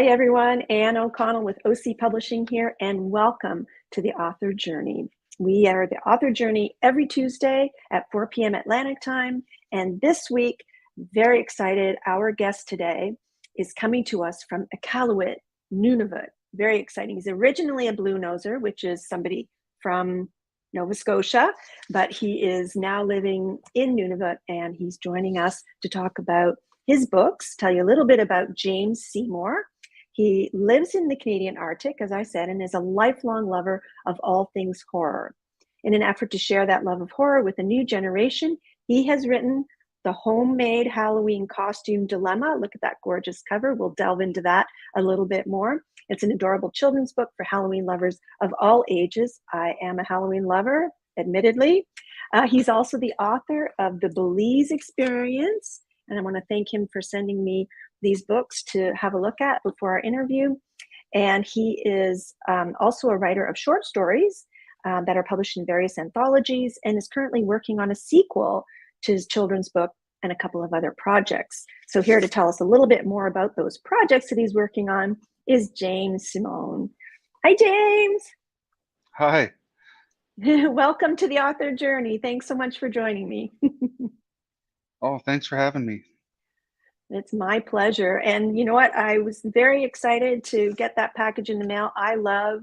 everyone. Anne O'Connell with OC Publishing here, and welcome to the Author Journey. We are the Author Journey every Tuesday at 4 p.m. Atlantic time. And this week, very excited, our guest today is coming to us from Iqaluit, Nunavut. Very exciting. He's originally a Blue Noser, which is somebody from Nova Scotia, but he is now living in Nunavut, and he's joining us to talk about his books, tell you a little bit about James Seamone. He lives in the Canadian Arctic, as I said, and is a lifelong lover of all things horror. In an effort to share that love of horror with a new generation, he has written The Homemade Halloween Costume Dilemma. Look at that gorgeous cover. We'll delve into that a little bit more. It's an adorable children's book for Halloween lovers of all ages. I am a Halloween lover, admittedly. He's also the author of The Belize Experience, and I want to thank him for sending me these books to have a look at before our interview. And he is also a writer of short stories that are published in various anthologies, and is currently working on a sequel to his children's book and a couple of other projects. So here to tell us a little bit more about those projects that he's working on is James Seamone. Hi, James. Hi. Welcome to the Author Journey. Thanks so much for joining me. Oh, thanks for having me. It's my pleasure. And you know what? I was very excited to get that package in the mail. I love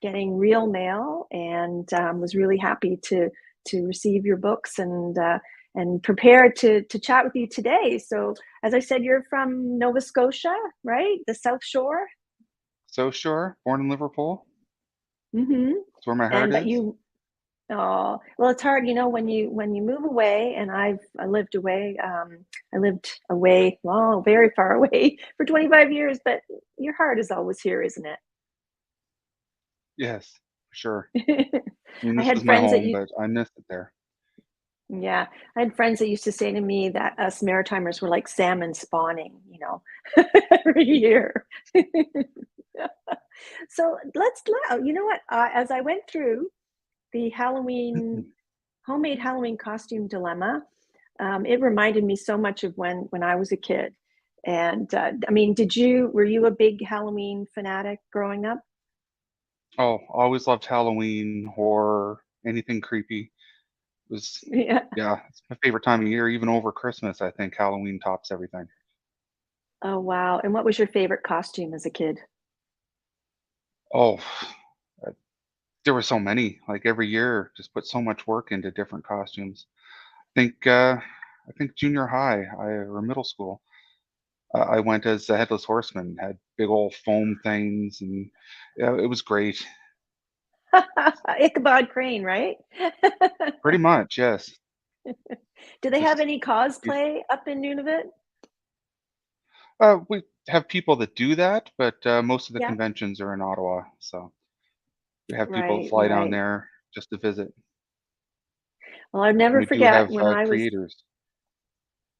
getting real mail, and was really happy to receive your books and prepared to chat with you today. So, as I said, you're from Nova Scotia, right? The South Shore. So sure, born in Liverpool. Mm-hmm. That's where my heart And is. oh, well, it's hard, when you move away, and I lived away. I lived away, well, very far away for 25 years, but your heart is always here, isn't Yes, for sure. it? I mean, I this was had my friends that home, you, but I missed it there. yeah, I had friends that used to say to me that us Maritimers were like salmon spawning, every year. So you know what? As I went through the homemade Halloween costume dilemma, it reminded me so much of when I was a kid. And I mean, were you a big Halloween fanatic growing up? Oh, always loved Halloween, horror, anything creepy. It was, Yeah. yeah, it's my favorite time of year, even over Christmas. I think Halloween tops everything. Oh, wow. And what was your favorite costume as a kid? Oh, uh, there were so many. Like every year, just put so much work into different costumes. I think junior high, or middle school. I went as a headless horseman, had big old foam things, and yeah, it was great. Ichabod Crane, right? Pretty much, yes. Do they have Just any these- cosplay up in Nunavut? we have people that do that, but most of the Yeah. conventions are in Ottawa, so we have people Right, fly down right. there just to visit. Well, I'll And never we do forget have when I was, creators.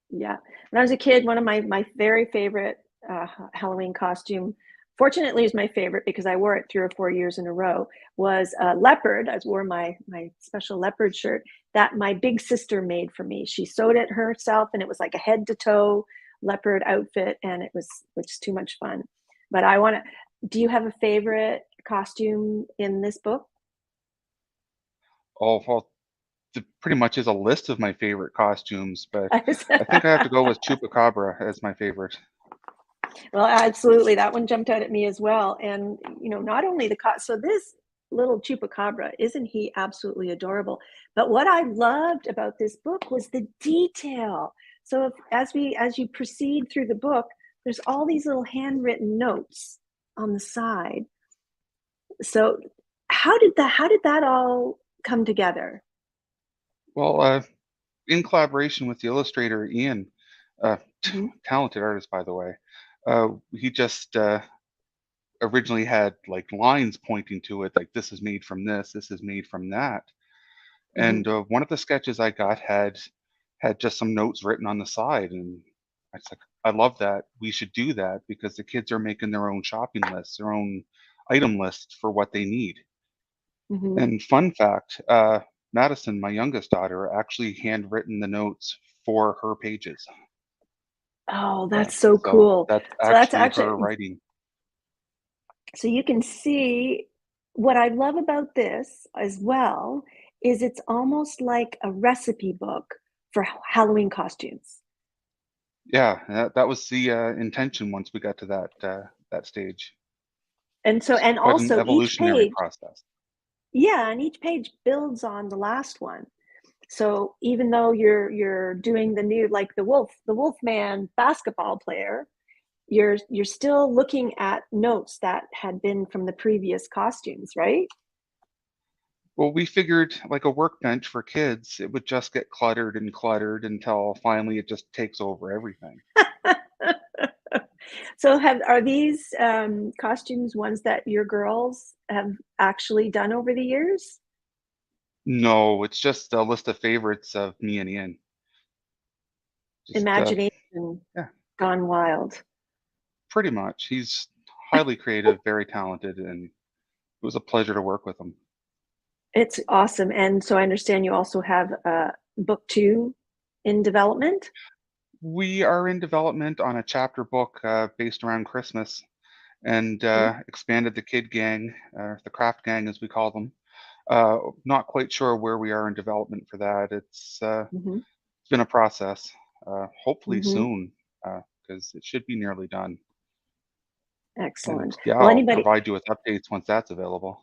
yeah, when I was a kid, one of my very favorite Halloween costume, fortunately, is my favorite because I wore it 3 or 4 years in a row, was a leopard. I wore my special leopard shirt that my big sister made for me. She sewed it herself, and it was like a head to toe leopard outfit, and it was too much fun. But I want to. Do you have a favorite costume in this book? Oh, well, pretty much is a list of my favorite costumes, but I think I have to go with Chupacabra as my favorite. Well, absolutely. That one jumped out at me as well. And, not only so this little chupacabra, isn't he absolutely adorable? But what I loved about this book was the detail. So as you proceed through the book, there's all these little handwritten notes on the side. So how did that all come together? Well, in collaboration with the illustrator Ian, uh, Hmm. talented artist by the way, he just originally had like lines pointing to it, like this is made from this is made from that. Hmm. And one of the sketches I got had just some notes written on the side, and I was like, I love that. We should do that because the kids are making their own shopping lists, their own item lists for what they need. Hmm. And fun fact, Madison, my youngest daughter, actually handwritten the notes for her pages. Oh, Uh, that's so so cool. that's So that's actually actually her writing. So you can see what I love about this as well is it's almost like a recipe book for Halloween costumes. Yeah, that was the intention once we got to that stage. And so, It's and quite an also each evolutionary page, process. yeah, and each page builds on the last one. So even though you're doing the new, like the Wolfman basketball player, you're still looking at notes that had been from the previous costumes, right? Well, we figured like a workbench for kids, it would just get cluttered and cluttered until finally it just takes over everything. So have are these costumes ones that your girls have actually done over the years? No, it's just a list of favorites of me and Ian. Just Imagination yeah, gone wild. pretty much. He's highly creative, very talented, and it was a pleasure to work with him. It's awesome. And so I understand you also have book two in development. We are in development on a chapter book based around Christmas and Mhm, expanded the kid gang, the craft gang as we call them. Not quite sure where we are in development for that. mhm, It's been a process. Hopefully mhm. soon, because it should be nearly done. And Excellent. yeah, Well, I'll anybody, provide you with updates once that's available.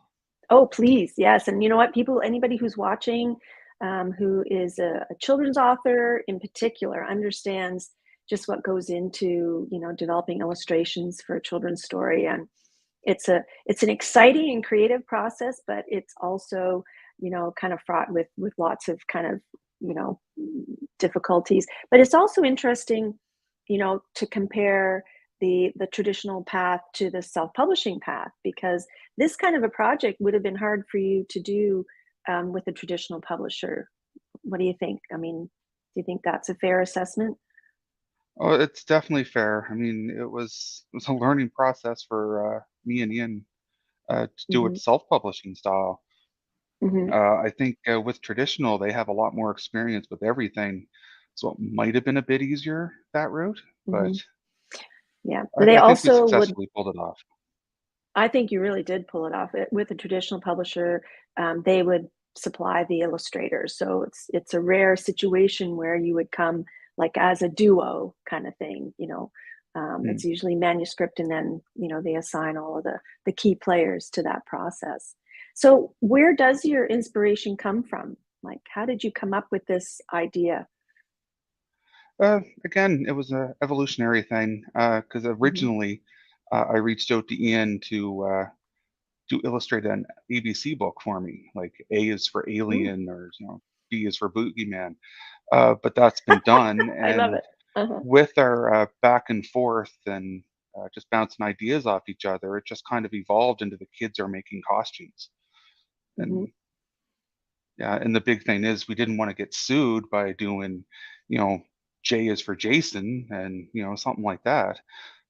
oh, please, yes. And you know what? People, anybody who's watching, who is a children's author in particular, understands just what goes into, developing illustrations for a children's story. And it's an exciting and creative process, but it's also, kind of fraught with lots of kind of, you know, difficulties. But it's also interesting, to compare the traditional path to the self-publishing path, because this kind of a project would have been hard for you to do with a traditional publisher. What do you think? I mean, do you think that's a fair assessment? Oh, it's definitely fair. I mean, it was a learning process for me and Ian to do Hmm. it self-publishing style. Hmm. I think with traditional, they have a lot more experience with everything, so it might have been a bit easier that route. But Hmm. Yeah, they I think we also would. successfully pulled it off. I think you really did pull it off. With a traditional publisher, they would supply the illustrators, so it's a rare situation where you would come like as a duo kind of thing. Hmm. It's usually manuscript, and then they assign all of the key players to that process. So, where does your inspiration come from? Like, how did you come up with this idea? Again, it was a evolutionary thing because Hmm. originally I reached out to Ian to illustrate an ABC book for me. Like A is for Ooh, Alien, or B is for Boogeyman. But that's been done, I love and it. Uh-huh. with our back and forth and just bouncing ideas off each other, it just kind of evolved into the kids are making costumes. Hmm. And yeah, and the big thing is we didn't want to get sued by doing, you know, J is for Jason and something like that.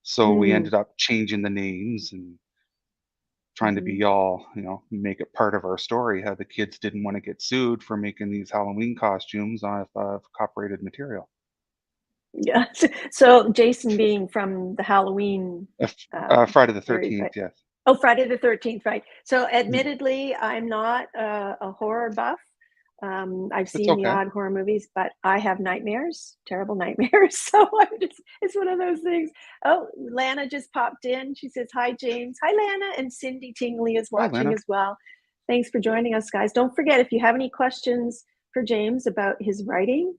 So we Mm, ended up changing the names and trying to hmm. be all, make it part of our story. How the kids didn't want to get sued for making these Halloween costumes off of copyrighted material. Yeah. So Jason being from the Halloween Friday the series, 13th, right? yes. Oh, Friday the 13th, right. So Mm, admittedly, I'm not a horror buff. I've it's seen the okay. odd horror movies, but I have nightmares, terrible nightmares. So it's one of those things. Oh, Lana just popped in. She says, "Hi, James." Hi, Lana. And Cindy Tingley is Hi, watching Lana. as well. Thanks for joining us, guys. Don't forget, if you have any questions for James about his writing,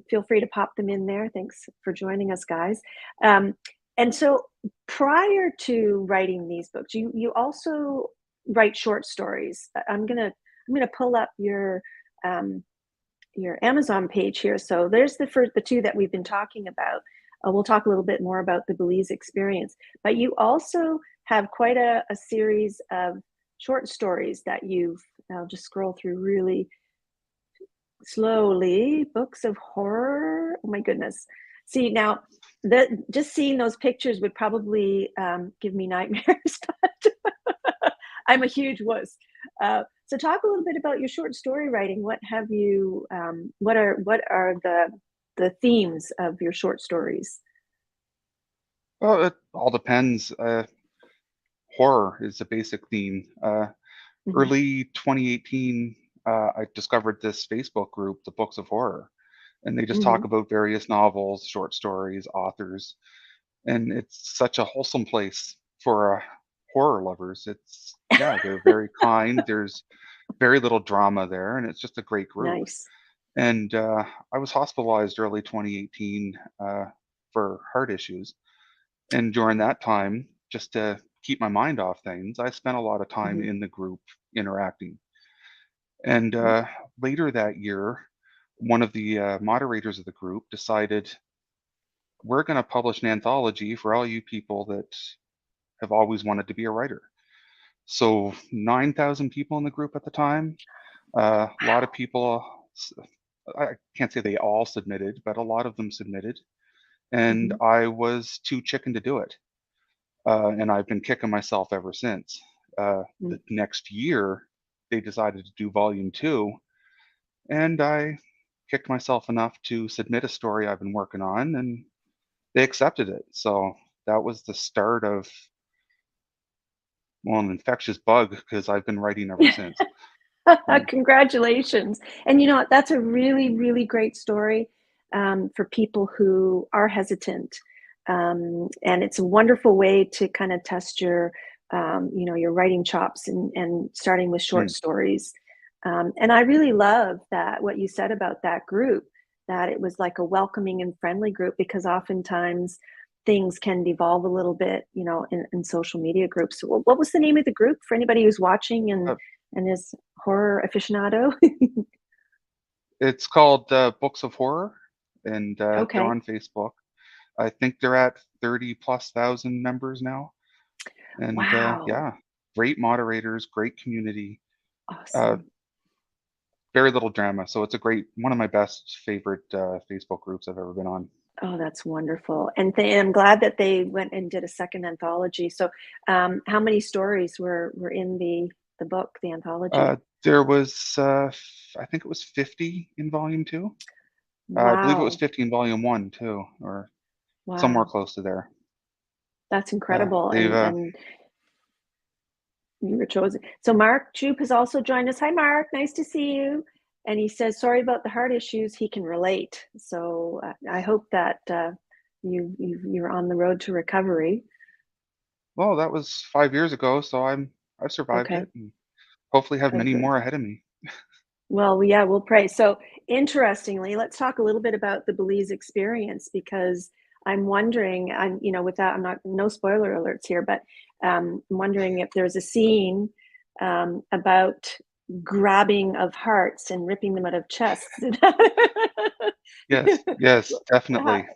feel free to pop them in there. Thanks for joining us, guys. And so prior to writing these books, you also write short stories. I'm gonna pull up um, your Amazon page here. So there's the two that we've been talking about. We'll talk a little bit more about the Belize experience, but you also have quite a series of short stories that you've. I'll just scroll through really slowly. Books of horror. Oh my goodness. See now, just seeing those pictures would probably give me nightmares. But I'm a huge wuss. So talk a little bit about your short story writing. What have you? What are the themes of your short stories? Well, it all depends. horror is a basic theme. Mhm. Early 2018, I discovered this Facebook group, the Books of Horror, and they just talk Mhm. about various novels, short stories, authors, and it's such a wholesome place for horror lovers. It's yeah, they're very kind. There's very little drama there, and it's just a great group. Nice. And I was hospitalized early 2018 for heart issues, and during that time, just to keep my mind off things, I spent a lot of time Mhm. in the group interacting. And Mm. later that year, one of the moderators of the group decided we're going to publish an anthology for all you people that have always wanted to be a writer. So 9,000 people in the group at the time. A lot of Wow. people, I can't say they all submitted, but a lot of them submitted. And Mhm. I was too chicken to do it. And I've been kicking myself ever since. Mm. The next year, they decided to do volume two, and I kicked myself enough to submit a story I've been working on, and they accepted it. So that was the start of, well, an infectious bug because I've been writing ever since. Yeah. Congratulations. And you know what? That's a really, really great story for people who are hesitant. And it's a wonderful way to kind of test your writing chops and starting with short Mm. stories. And I really love that what you said about that group, that it was like a welcoming and friendly group because oftentimes things can devolve a little bit, in social media groups. So what was the name of the group for anybody who's watching Uh, and is horror aficionado? it's called Books of Horror, and they're Okay. on Facebook. I think they're at 30 plus thousand members now. And Wow. yeah, great moderators, great community, uh, Awesome. very little drama. So it's a great, one of my best favorite Facebook groups I've ever been on. Oh, that's wonderful. And I'm glad that they went and did a second anthology. So, how many stories were in the book, the anthology? Uh, there was, I think it was 50 in volume two. I believe it was Wow. 50 in volume one too, or somewhere Wow. close to there. That's Yeah, incredible. they've, And you were chosen. So Mark Jupe has also joined us. Hi, Mark. Nice to see you. And he says, sorry about the heart issues. He can relate. So I hope that you're on the road to recovery. well, that was 5 years ago, so I've survived Okay. it and hopefully have Oh, many good. more ahead of me. Well, yeah, we'll pray. So, interestingly, let's talk a little bit about the Belize experience because I'm wondering, without, I'm not, no spoiler alerts here, but I'm wondering if there's a scene about grabbing of hearts and ripping them out of chests. Yes, yes, Ha- definitely.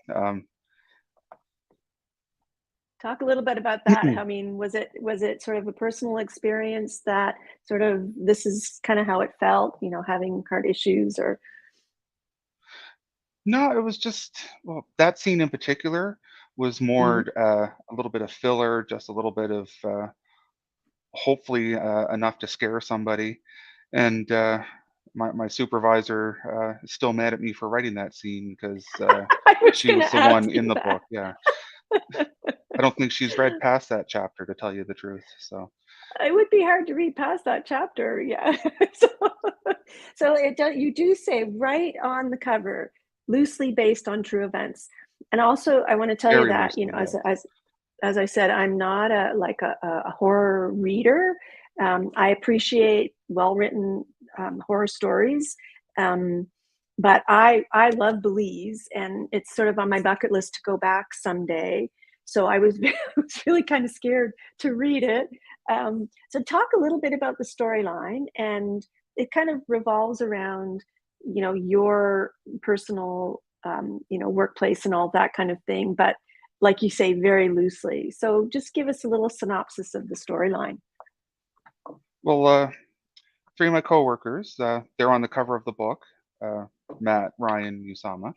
Talk a little bit about that. I mean, was it sort of a personal experience that sort of this is kind of how it felt, having heart issues or No, it was just, well, that scene in particular was more Mhm. a little bit of filler, just a little bit of hopefully enough to scare somebody. And my supervisor is still mad at me for writing that scene because I was she going was to the ask one you in the that. book. Yeah, I don't think she's read past that chapter, to tell you the truth. So It would be hard to read past that chapter, yeah. So you do say right on the cover, "Loosely based on true events." And also, I wanna tell you very that, loosely, yes. as I said, I'm not a horror reader. I appreciate well-written, horror stories, um, but I love Belize, and it's sort of on my bucket list to go back someday. So I was I was really kinda scared to read it. So talk a little bit about the storyline, and it kind of revolves around, your personal, workplace and all that kind of thing, but like you say, very loosely. So just give us a little synopsis of the storyline. Well, three of my coworkers, they're on the cover of the book. Uh, Matt, Ryan, Usama.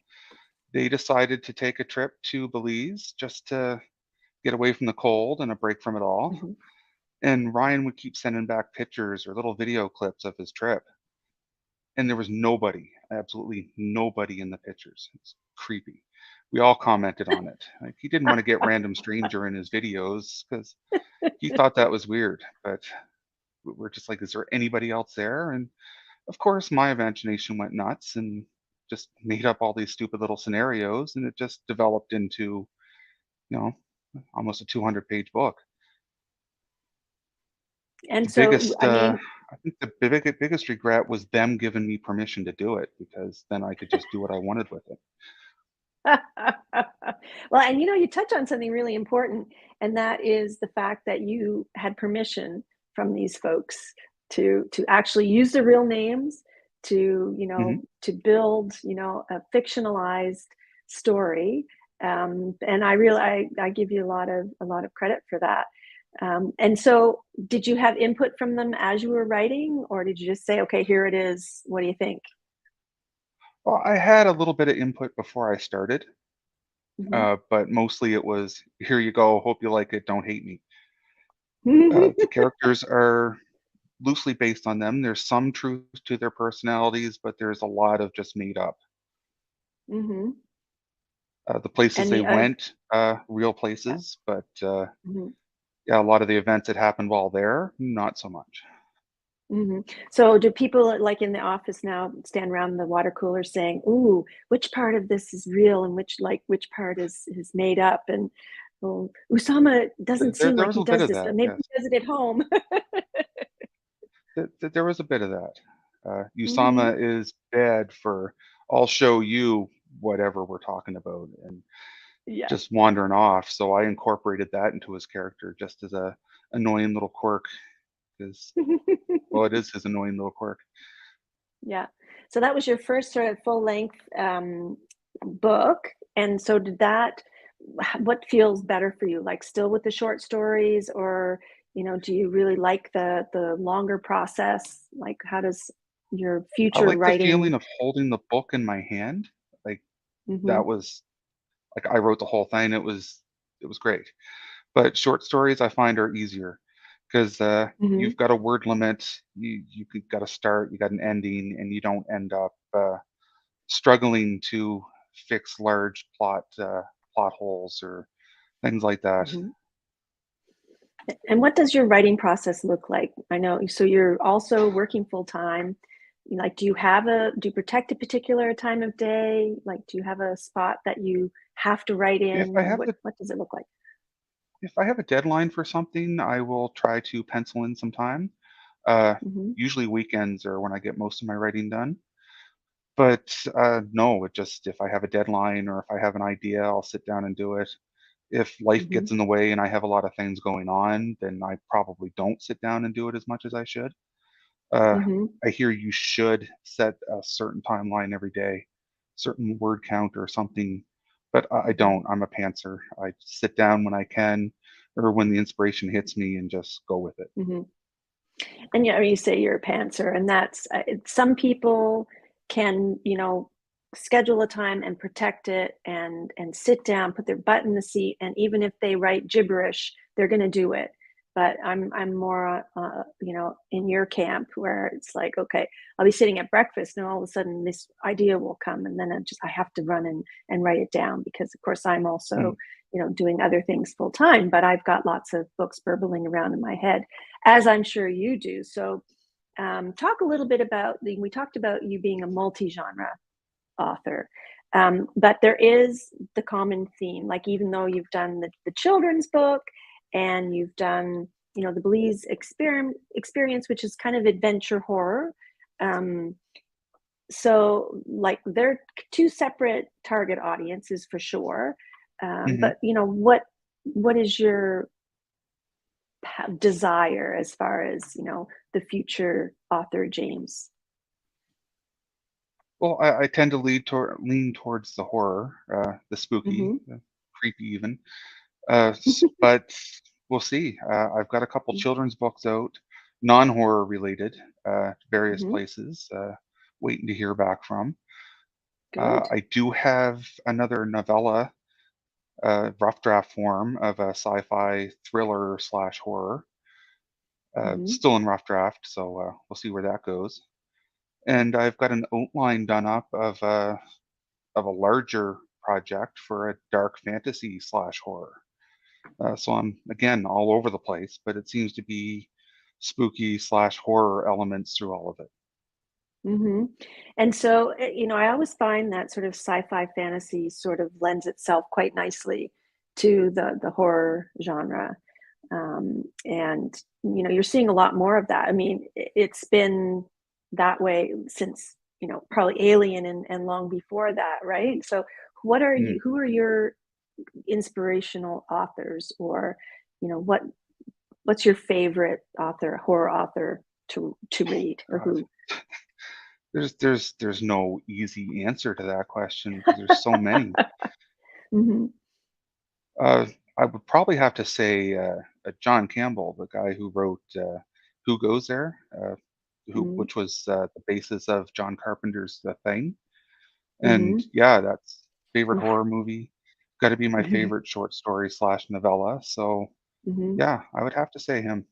They decided to take a trip to Belize just to get away from the cold and a break from it all. Mhm. And Ryan would keep sending back pictures or little video clips of his trip. And there was nobody, absolutely nobody in the pictures. It's creepy. we all commented on it. Like, he didn't want to get random stranger in his videos because he thought that was weird. But we're just like, is there anybody else there? And of course, my imagination went nuts and just made up all these stupid little scenarios, and it just developed into, you know, almost a 200-page book. And The so, biggest, I mean, I think the biggest regret was them giving me permission to do it because then I could just do what I wanted with it. well, and you touch on something really important, and that is the fact that you had permission from these folks to actually use the real names, to Hmm. to build a fictionalized story. And I give you a lot of credit for that. And so, did you have input from them as you were writing, or did you just say, "Okay, here it is. What do you think?" Well, I had a little bit of input before I started, Hmm. but mostly it was, "Here you go. Hope you like it. Don't hate me." Hmm. The characters are loosely based on them. There's some truth to their personalities, but there's a lot of just made up. The places And they the went, real yeah. places, but Mhm. yeah, a lot of the events that happened while there, not so much. Mhm. So do people, like, in the office now stand around the water cooler saying, "Ooh, which part of this is real and which part is made up?" And, "Well, Usama doesn't seem There like was he a bit does of this, but that, maybe he yes. does it at home." There was a bit of that. Mhm. Usama is bad for, "I'll show you whatever we're talking about," and Yeah. just wandering off, so I incorporated that into his character just as a annoying little quirk, 'cause well, it is his annoying little quirk. Yeah. So that was your first sort of full length, book, and so did that what feels better for you? Like, still with the short stories, or, do you really like the longer process? Like, how does your I future like the writing? feeling of holding the book in my hand, like, that Mhm, was like, I wrote the whole thing, it was great. But short stories I find are easier 'cause, you've mhm, got a word limit, got a start, you got an ending, and you don't end up, struggling to fix large plot holes or things like that. mhm. And what does your writing process look like? I know, so you're also working full time. Like, do you protect a particular time of day? Like, do you have a spot that you have to write If I in? have What does it look like? if I have a deadline for something, I will try to pencil in some time. Uh, Mhm, Usually weekends are when I get most of my writing done. But, no, it just if I have a deadline or if I have an idea, I'll sit down and do it. If life mhm, gets in the way and I have a lot of things going on, then I probably don't sit down and do it as much as I should. Uh, mhm, I hear you should set a certain timeline every day, certain word count or something, but I mhm, don't. I'm a pantser. I sit down when I can or when the inspiration hits me and just go with it. mhm. And yeah, you say you're a pantser, and that's some people can, schedule a time and protect it, and sit down, put their butt in the seat, and even if they write gibberish, they're going to do it. But I'm more, in your camp, where it's like, okay, I'll be sitting at breakfast, and all of a sudden this idea will come, and then I have to run and write it down, because of course I'm also, Mm. doing other things full time, but I've got lots of books burbling around in my head, as I'm sure you do. So, talk a little bit about we talked about you being a multi-genre author, but there is the common theme. Like, even though you've done the children's book, and you've done, the Belize experience, which is kind of adventure horror. Um, so, like, they're two separate target audiences for sure. Mhm. But what is your desire as far as the future author James? Well, I tend to lean towards the horror, the spooky, Hmm. the creepy even. But we'll see. I've got a couple children's books out, non-horror related, various Hmm. places, waiting to hear back from. Good. I do have another novella, rough draft form of a sci-fi thriller slash horror, Hmm. still in rough draft, so we'll see where that goes. And I've got an outline done up of a larger project for a dark fantasy slash horror. So I'm again all over the place, but it seems to be spooky slash horror elements through all of it. hmm And so, I always find that sort of sci-fi fantasy sort of lends itself quite nicely to the horror genre. And you're seeing a lot more of that. I mean, it's been that way since probably Alien and long before that, right? So, Mm, who are your inspirational authors, or what's your favorite author, horror author to read, or God, who? there's no easy answer to that question because there's so many. hmm Uh, I would probably have to say John Campbell, the guy who wrote "Who Goes There," hmm which was the basis of John Carpenter's The Thing. And hmm yeah, that's favorite Oof. horror movie. Got to be my favorite short story slash novella. So hmm yeah, I would have to say him.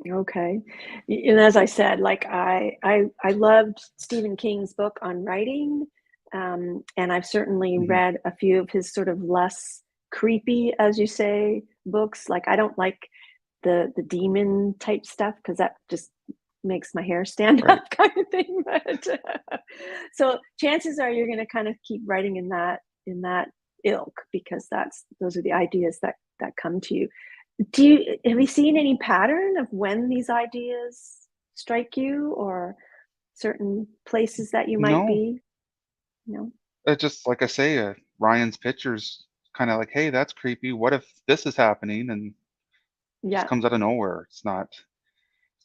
Okay. And as I said, like I loved Stephen King's book on writing, and I've certainly Mhm. read a few of his sort of less creepy, as you say, books. Like I don't like the demon type stuff because that just makes my hair stand Right. up, kind of thing. But so chances are you're going to kind of keep writing in that ilk, because those are the ideas that come to you. Have you seen any pattern of when these ideas strike you, or certain places that you might No, be? No? just like I say, Ryan's pictures kind of like, hey, that's creepy. What if this is happening? And just Yeah, comes out of nowhere. It's not,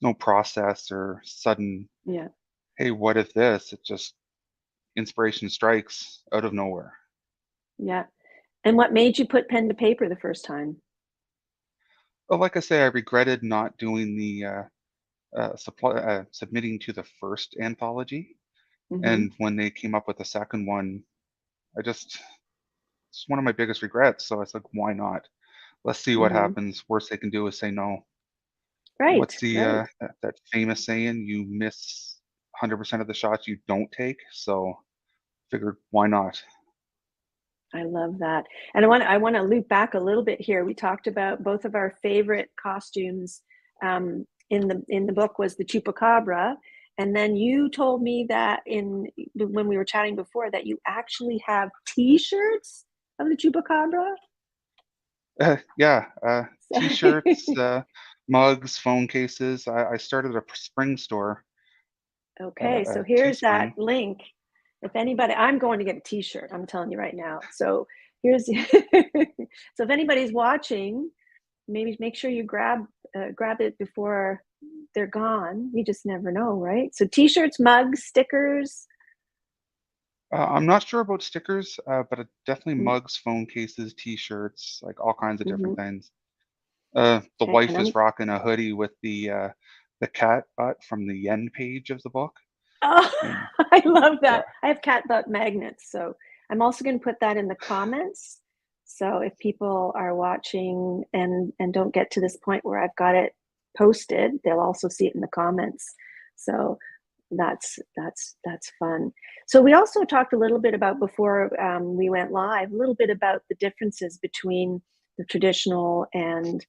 no process or sudden, yeah, hey, what if this? It just inspiration strikes out of nowhere. yeah. And what made you put pen to paper the first time? But like I say, I regretted not doing the submitting to the first anthology. Mhm, And when they came up with the second one, I just it's one of my biggest regrets. So I was like, why not? Let's see what mhm. happens. Worst they can do is say no. Right, What's the right. that famous saying? You miss 100% of the shots you don't take. So figured, why not? I love that. And I wanna loop back a little bit here. We talked about both of our favorite costumes, in the book was the chupacabra, and then you told me that when we were chatting before, that you actually have T-shirts of the chupacabra? Yeah, So t-shirts, mugs, phone cases. I started a spring store, okay, so at here's that Teespring. link. If anybody, I'm going to get a T-shirt, I'm telling you right now. So here's so if anybody's watching, maybe make sure you grab it before they're gone. You just never know, right? So T-shirts, mugs, stickers. I'm not sure about stickers, but definitely Mm, mugs, phone cases, T-shirts, like all kinds of different mhm. things. The Okay, wife and I'm is rocking a hoodie with the cat butt from the yen page of the book, oh, and I love yeah, that. I have cat butt magnets, so I'm also going to put that in the comments. So if people are watching and don't get to this point where I've got it posted, they'll also see it in the comments. So that's fun. So we also talked a little bit about, before we went live, a little bit about the differences between the traditional and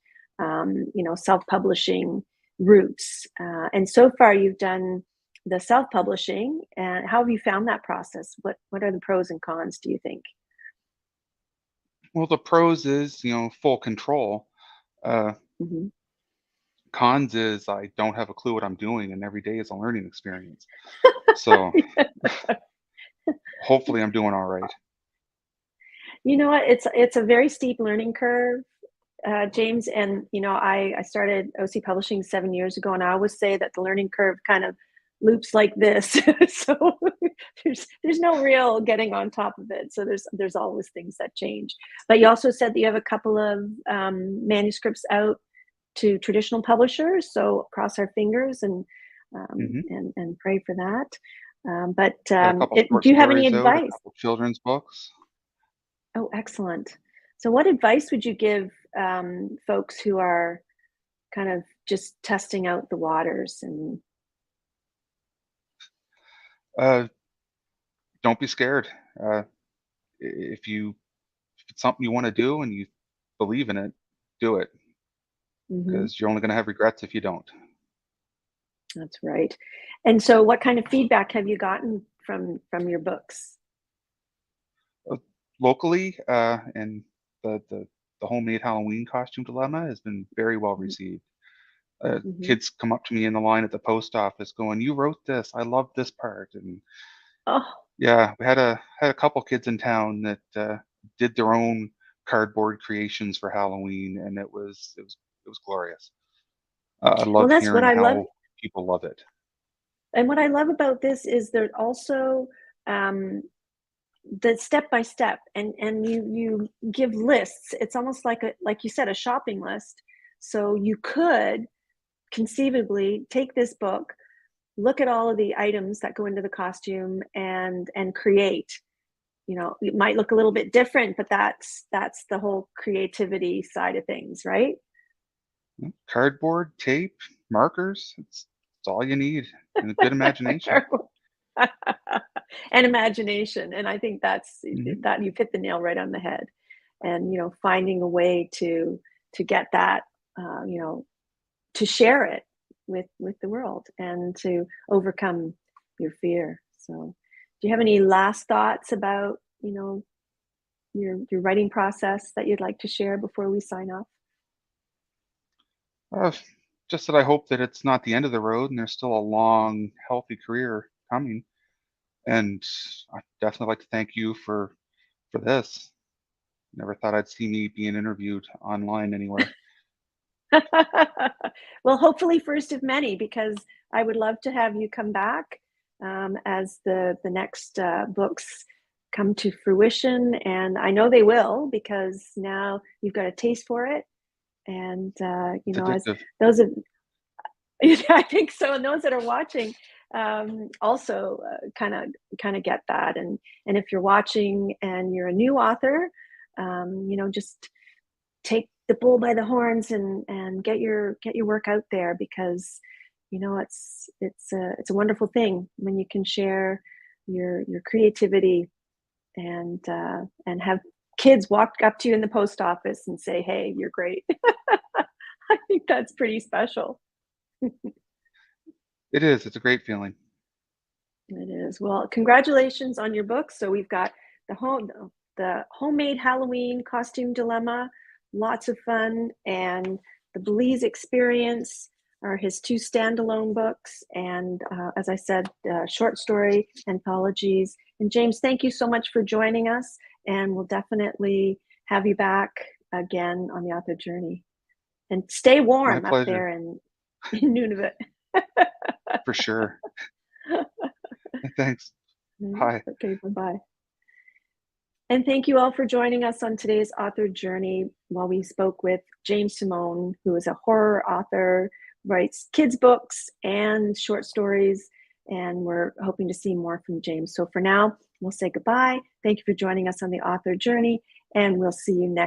self-publishing routes. And so far, you've done the self-publishing. And how have you found that process? What are the pros and cons, do you think? well, the pros is full control. Uh, hmm Cons is I don't have a clue what I'm doing, and every day is a learning experience. So hopefully, I'm doing all right. You know what? It's a very steep learning curve, James. And I started OC Publishing 7 years ago, and I always say that the learning curve kind of loops like this. So there's no real getting on top of it. So there's always things that change. But you also said that you have a couple of manuscripts out to traditional publishers. So cross our fingers Hmm. and pray for that. But Got a couple short do you have any stories out, a advice? couple children's books. Oh, excellent. So, what advice would you give folks who are kind of just testing out the waters? And Uh, don't be scared. Uh, if it's something you want to do and you believe in it, do it, Hmm. because you're only going to have regrets if you don't. That's right. And so, what kind of feedback have you gotten from your books? Uh, Locally, and the homemade Halloween costume dilemma has been very well received. Mm-hmm. Kids come up to me in the line at the post office going, "You wrote this. I love this part." And Oh, yeah, we had a couple kids in town that did their own cardboard creations for Halloween, and it was glorious. I well, love that's what hearing I love. how people love it. And what I love about this is there's also um, the step by step, and you give lists. It's almost like like you said, a shopping list. So you could conceivably take this book, look at all of the items that go into the costume, and create. It might look a little bit different, but that's the whole creativity side of things, right? Cardboard, tape, markers, it's all you need, and a good imagination. And imagination, and I think Mhm. that you've hit the nail right on the head. And finding a way to get that, to share it with the world and to overcome your fear. So, do you have any last thoughts about your writing process that you'd like to share before we sign off? Uh, just that I hope that it's not the end of the road and there's still a long, healthy career coming. And I definitely like to thank you for this. Never thought I'd see me being interviewed online anywhere. Well, hopefully first of many, because I would love to have you come back as the next books come to fruition, and I know they will because now you've got a taste for it, and It's as addictive. those of yeah, I think so, and those that are watching also kind of get that, and if you're watching and you're a new author, just take the bull by the horns and get your work out there, because it's a wonderful thing when you can share your creativity and have kids walk up to you in the post office and say, "Hey, you're great." I think that's pretty special. It is. It's a great feeling. It is. Well, congratulations on your book. So we've got the homemade Halloween costume dilemma, lots of fun, and the Belize experience are his two standalone books, and as I said, short story anthologies. And James, thank you so much for joining us, and we'll definitely have you back again on the author journey. And stay My warm up pleasure, there in Nunavut. for sure. Thanks. Bye. Okay, bye bye. And thank you all for joining us on today's author journey while we spoke with James Seamone, who is a horror author, writes kids' books and short stories. And we're hoping to see more from James. So for now, we'll say goodbye. Thank you for joining us on the author journey, and we'll see you next.